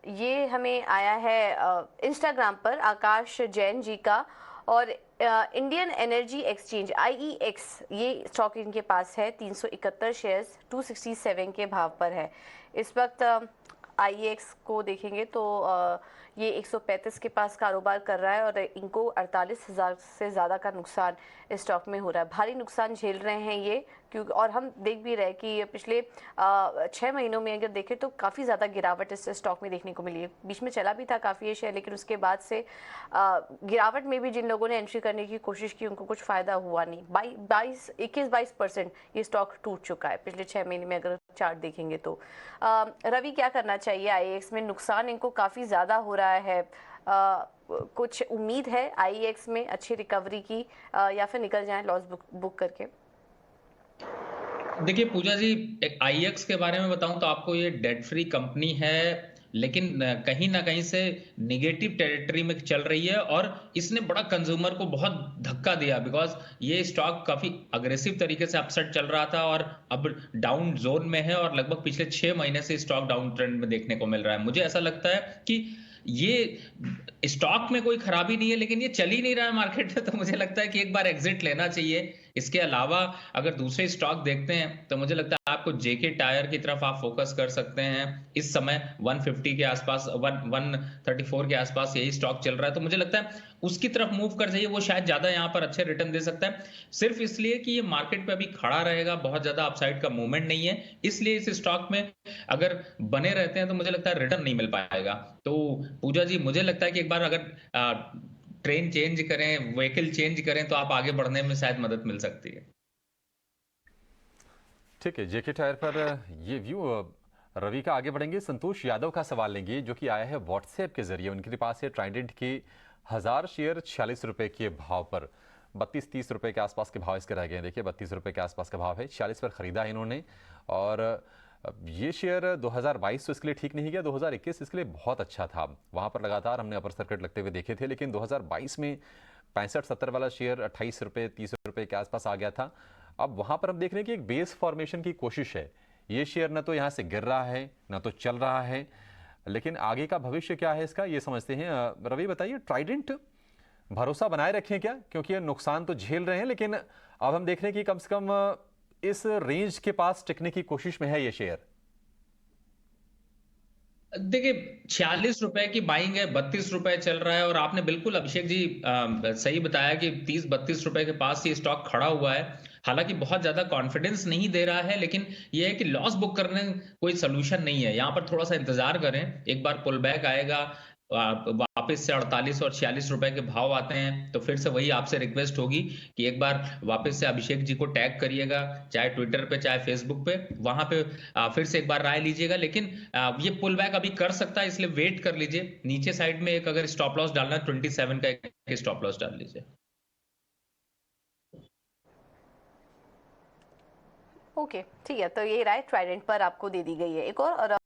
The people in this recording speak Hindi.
ये हमें आया है इंस्टाग्राम पर आकाश जैन जी का। और इंडियन एनर्जी एक्सचेंज आईईएक्स ये स्टॉक इनके पास है, 371 शेयर्स 267 के भाव पर है इस वक्त। आईईएक्स को देखेंगे तो ये 135 के पास कारोबार कर रहा है और इनको 48,000 से ज़्यादा का नुकसान इस स्टॉक में हो रहा है। भारी नुकसान झेल रहे हैं ये, क्योंकि और हम देख भी रहे हैं कि पिछले 6 महीनों में अगर देखें तो काफ़ी ज़्यादा गिरावट इस स्टॉक में देखने को मिली है। बीच में चला भी था काफ़ी ये शेयर, लेकिन उसके बाद से गिरावट में भी जिन लोगों ने एंट्री करने की कोशिश की उनको कुछ फ़ायदा हुआ नहीं। 21-22% ये स्टॉक टूट चुका है पिछले 6 महीने में अगर चार्ट देखेंगे तो। रवि, क्या करना चाहिए आईएक्स में? नुकसान इनको काफ़ी ज़्यादा हो रहा है। कुछ उम्मीद है आईएक्स में अच्छी रिकवरी की, या फिर निकल जाए लॉस बुक करके? देखिए पूजा जी, एक आईएक्स के बारे में बताऊं तो आपको ये डेट फ्री कंपनी है, लेकिन कहीं ना कहीं से निगेटिव टेरिटरी में चल रही है और इसने बड़ा कंज्यूमर को बहुत धक्का दिया। बिकॉज ये स्टॉक काफी अग्रेसिव तरीके से अपसेट चल रहा था और अब डाउन जोन में है और लगभग पिछले 6 महीने से स्टॉक डाउन ट्रेंड में देखने को मिल रहा है। मुझे ऐसा लगता है कि ये स्टॉक में कोई खराबी नहीं है, लेकिन ये चल ही नहीं रहा है मार्केट में, तो मुझे लगता है कि एक बार एग्जिट लेना चाहिए। इसके अलावा अगर दूसरे स्टॉक देखते हैं तो मुझे लगता है आपको जेके टायर की तरफ आप फोकस कर सकते हैं। इस समय 150 के आसपास, 134 के आसपास यही स्टॉक चल रहा है, तो मुझे लगता है उसकी तरफ मूव कर जाइए। वो शायद ज्यादा यहाँ पर अच्छे रिटर्न दे सकता है, सिर्फ इसलिए कि ये मार्केट पे अभी खड़ा रहेगा, बहुत ज्यादा अपसाइड का मूवमेंट नहीं है, इसलिए इस स्टॉक में अगर बने रहते हैं तो मुझे लगता है रिटर्न नहीं मिल पाएगा। तो पूजा जी, मुझे लगता है कि एक बार अगर ट्रेन चेंज करें, व्हीकल चेंज करें, तो आप आगे बढ़ने में शायद मदद मिल सकती है। ठीक है, जेके टायर पर ये व्यू। रवि का आगे बढ़ेंगे, संतोष यादव का सवाल लेंगे जो कि आया है व्हाट्सएप के जरिए। उनके पास है ट्राइडेंट के 1000 शेयर 46 रुपए के भाव पर। 32-30 रुपए के आसपास के भाव इसके रह गए हैं। देखिए 32 रुपए के आसपास का भाव है, 46 पर खरीदा है इन्होंने। और ये शेयर 2022 तो इसके लिए ठीक नहीं गया, 2021 इसके लिए बहुत अच्छा था। वहां पर लगातार हमने अपर सर्किट लगते हुए देखे थे, लेकिन 2022 में 65-70 वाला शेयर 28 रुपए 30 रुपए के आसपास आ गया था। अब वहां पर हम देख रहे हैं कि एक बेस फॉर्मेशन की कोशिश है। ये शेयर ना तो यहां से गिर रहा है ना तो चल रहा है, लेकिन आगे का भविष्य क्या है इसका, ये समझते हैं। रवि बताइए, ट्राइडेंट भरोसा बनाए रखें क्या? क्योंकि ये नुकसान तो झेल रहे हैं, लेकिन अब हम देख रहे हैं कि कम से कम इस रेंज के पास टिकने की कोशिश में है ये शेयर। देखिए 46 रुपए की बाइंग है, 32 रुपए चल रहा है और आपने बिल्कुल अभिषेक जी सही बताया कि 30-32 रुपए के पास ये स्टॉक खड़ा हुआ है। हालांकि बहुत ज्यादा कॉन्फिडेंस नहीं दे रहा है, लेकिन ये है कि लॉस बुक करने कोई सोल्यूशन नहीं है। यहाँ पर थोड़ा सा इंतजार करें, एक बार पुल बैक आएगा, वापस से 48 और 46 रुपए के भाव आते हैं तो फिर से वही आपसे रिक्वेस्ट होगी कि एक बार वापस से अभिषेक जी को टैग करिएगा, चाहे ट्विटर पे चाहे फेसबुक पे, वहां पे फिर से एक बार राय लीजिएगा। लेकिन ये पुल बैक अभी कर सकता है, इसलिए वेट कर लीजिए। नीचे साइड में एक अगर स्टॉप लॉस डालना है 27 का एक स्टॉप लॉस डाल लीजिए। ओके, ठीक है, तो ये राय ट्राइडेंट पर आपको दे दी गई है। एक और